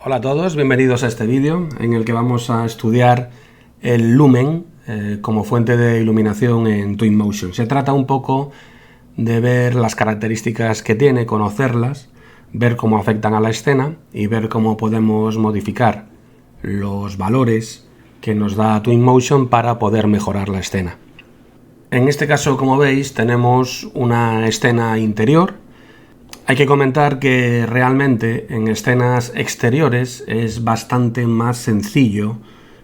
Hola a todos, bienvenidos a este vídeo en el que vamos a estudiar el lumen como fuente de iluminación en Twinmotion. Se trata un poco de ver las características que tiene, conocerlas, ver cómo afectan a la escena y ver cómo podemos modificar los valores que nos da Twinmotion para poder mejorar la escena. En este caso, como veis, tenemos una escena interior. Hay que comentar que realmente en escenas exteriores es bastante más sencillo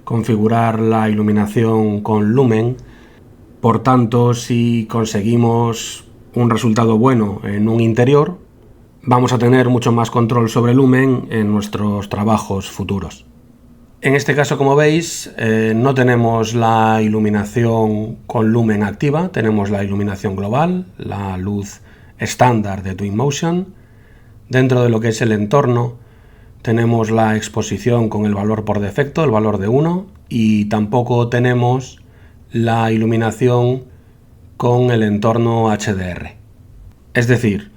configurar la iluminación con lumen. Por tanto, si conseguimos un resultado bueno en un interior, vamos a tener mucho más control sobre el lumen en nuestros trabajos futuros. En este caso, como veis, no tenemos la iluminación con lumen activa, tenemos la iluminación global, la luz estándar de Twinmotion. Dentro de lo que es el entorno tenemos la exposición con el valor por defecto, el valor de 1, y tampoco tenemos la iluminación con el entorno HDR. Es decir,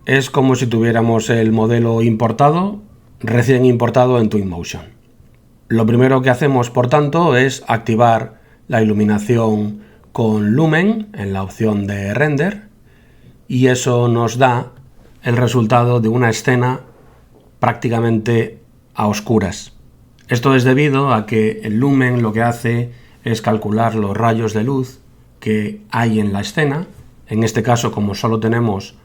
es como si tuviéramos el modelo importado, recién importado en Twinmotion. Lo primero que hacemos, por tanto, es activar la iluminación con lumen en la opción de render, y eso nos da el resultado de una escena prácticamente a oscuras. Esto es debido a que el lumen lo que hace es calcular los rayos de luz que hay en la escena. En este caso, como solo tenemos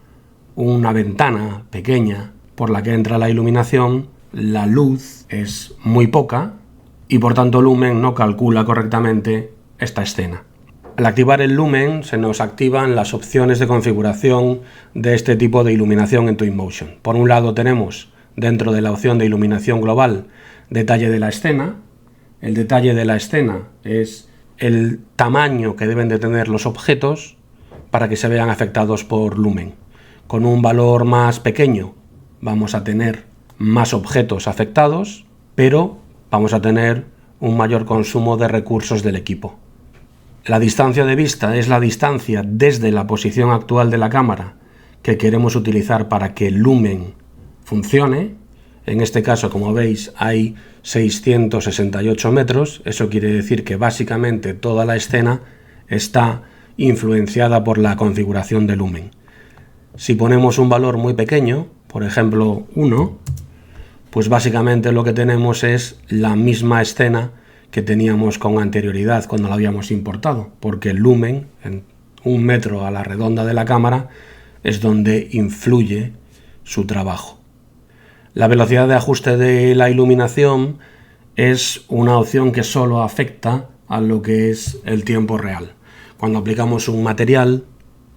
una ventana pequeña por la que entra la iluminación, la luz es muy poca y por tanto lumen no calcula correctamente esta escena. Al activar el lumen se nos activan las opciones de configuración de este tipo de iluminación en Twinmotion. Por un lado tenemos dentro de la opción de iluminación global detalle de la escena. El detalle de la escena es el tamaño que deben de tener los objetos para que se vean afectados por lumen. Con un valor más pequeño vamos a tener más objetos afectados, pero vamos a tener un mayor consumo de recursos del equipo. La distancia de vista es la distancia desde la posición actual de la cámara que queremos utilizar para que el lumen funcione. En este caso, como veis, hay 668 metros. Eso quiere decir que básicamente toda la escena está influenciada por la configuración de lumen. Si ponemos un valor muy pequeño, por ejemplo 1, pues básicamente lo que tenemos es la misma escena que teníamos con anterioridad cuando la habíamos importado, porque el lumen, en 1 metro a la redonda de la cámara, es donde influye su trabajo. La velocidad de ajuste de la iluminación es una opción que solo afecta a lo que es el tiempo real. Cuando aplicamos un material,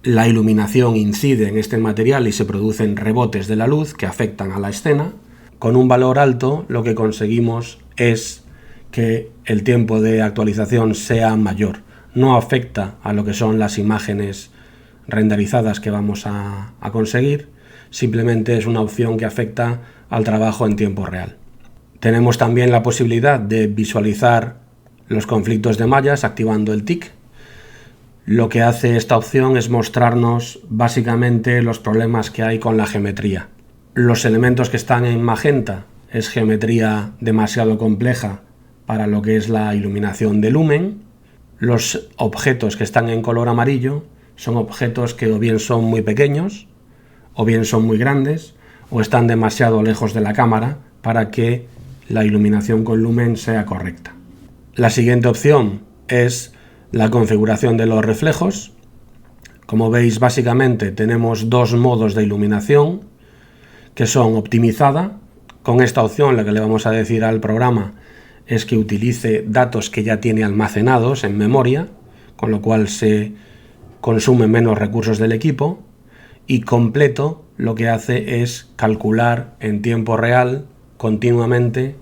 la iluminación incide en este material y se producen rebotes de la luz que afectan a la escena. Con un valor alto lo que conseguimos es que el tiempo de actualización sea mayor. No afecta a lo que son las imágenes renderizadas que vamos a conseguir, simplemente es una opción que afecta al trabajo en tiempo real. Tenemos también la posibilidad de visualizar los conflictos de mallas activando el TIC. Lo que hace esta opción es mostrarnos básicamente los problemas que hay con la geometría. Los elementos que están en magenta es geometría demasiado compleja para lo que es la iluminación de lumen. Los objetos que están en color amarillo son objetos que o bien son muy pequeños, o bien son muy grandes, o están demasiado lejos de la cámara para que la iluminación con lumen sea correcta. La siguiente opción es la configuración de los reflejos. Como veis, básicamente tenemos dos modos de iluminación que son optimizada. Con esta opción lo que le vamos a decir al programa es que utilice datos que ya tiene almacenados en memoria, con lo cual se consumen menos recursos del equipo. Y completo lo que hace es calcular en tiempo real continuamente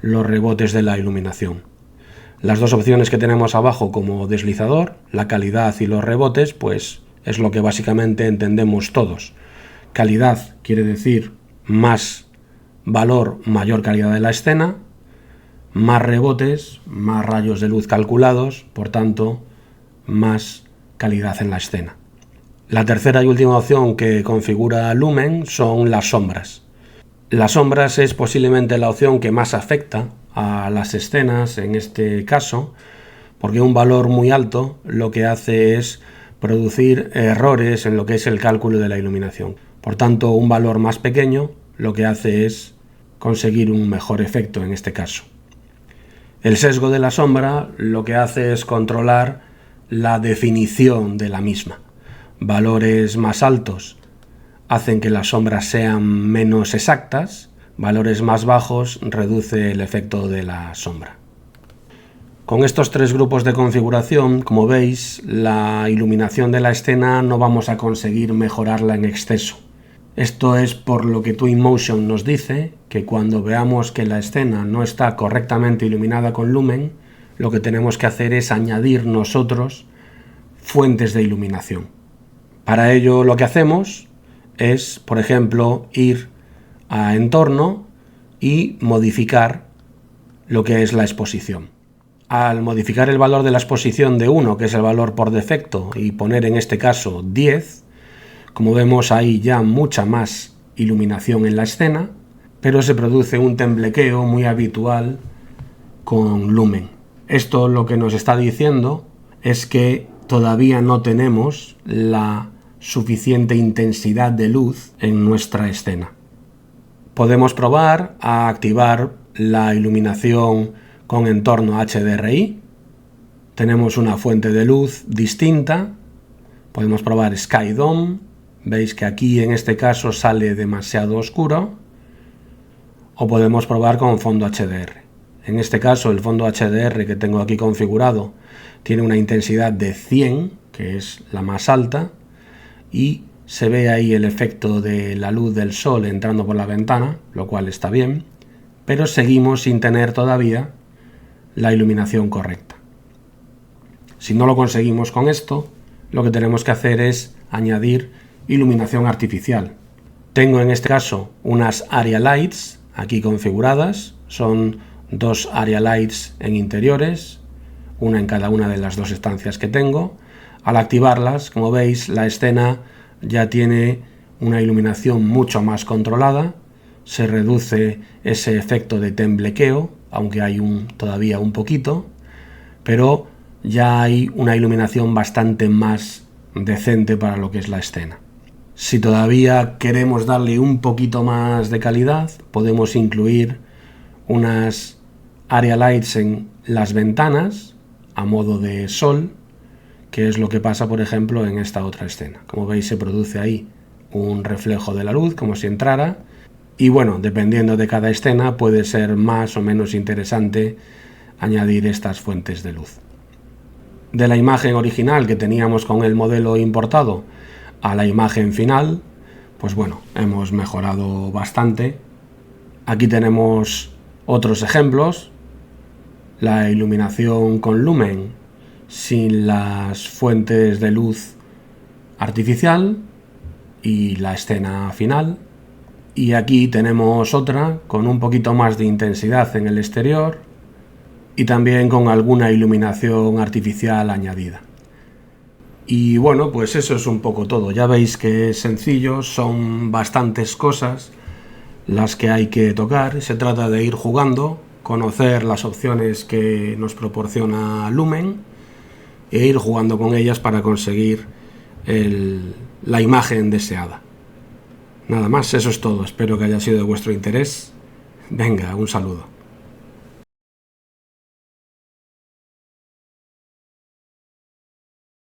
los rebotes de la iluminación. Las dos opciones que tenemos abajo como deslizador, la calidad y los rebotes, pues es lo que básicamente entendemos todos. Calidad quiere decir más valor, mayor calidad de la escena, más rebotes, más rayos de luz calculados, por tanto, más calidad en la escena. La tercera y última opción que configura lumen son las sombras. Las sombras es posiblemente la opción que más afecta a las escenas en este caso, porque un valor muy alto lo que hace es producir errores en lo que es el cálculo de la iluminación. Por tanto, un valor más pequeño lo que hace es conseguir un mejor efecto en este caso. El sesgo de la sombra lo que hace es controlar la definición de la misma. Valores más altos hacen que las sombras sean menos exactas, valores más bajos reduce el efecto de la sombra. Con estos tres grupos de configuración, como veis, la iluminación de la escena no vamos a conseguir mejorarla en exceso. Esto es por lo que Twinmotion nos dice que cuando veamos que la escena no está correctamente iluminada con Lumen, lo que tenemos que hacer es añadir nosotros fuentes de iluminación. Para ello lo que hacemos es, por ejemplo, ir a entorno y modificar lo que es la exposición. Al modificar el valor de la exposición de 1, que es el valor por defecto, y poner en este caso 10, como vemos hay ya mucha más iluminación en la escena, pero se produce un temblequeo muy habitual con Lumen. Esto lo que nos está diciendo es que todavía no tenemos la suficiente intensidad de luz en nuestra escena. Podemos probar a activar la iluminación con entorno HDRI. Tenemos una fuente de luz distinta. Podemos probar Sky Dome. Veis que aquí en este caso sale demasiado oscuro. O podemos probar con fondo HDR. En este caso el fondo HDR que tengo aquí configurado tiene una intensidad de 100, que es la más alta, y se ve ahí el efecto de la luz del sol entrando por la ventana, lo cual está bien, pero seguimos sin tener todavía la iluminación correcta. Si no lo conseguimos con esto, lo que tenemos que hacer es añadir iluminación artificial. Tengo en este caso unas area lights aquí configuradas, son 2 area lights en interiores, una en cada una de las 2 estancias que tengo. Al activarlas, como veis, la escena ya tiene una iluminación mucho más controlada, se reduce ese efecto de temblequeo, aunque hay todavía un poquito, pero ya hay una iluminación bastante más decente para lo que es la escena. Si todavía queremos darle un poquito más de calidad, podemos incluir unas area lights en las ventanas a modo de sol, que es lo que pasa, por ejemplo, en esta otra escena. Como veis, se produce ahí un reflejo de la luz, como si entrara, y bueno, dependiendo de cada escena, puede ser más o menos interesante añadir estas fuentes de luz. De la imagen original que teníamos con el modelo importado a la imagen final, pues bueno, hemos mejorado bastante. Aquí tenemos otros ejemplos. La iluminación con Lumen sin las fuentes de luz artificial y la escena final. Y aquí tenemos otra con un poquito más de intensidad en el exterior y también con alguna iluminación artificial añadida. Y bueno, pues eso es un poco todo. Ya veis que es sencillo, son bastantes cosas las que hay que tocar. Se trata de ir jugando, conocer las opciones que nos proporciona Lumen e ir jugando con ellas para conseguir la imagen deseada. Nada más, eso es todo. Espero que haya sido de vuestro interés. Venga, un saludo.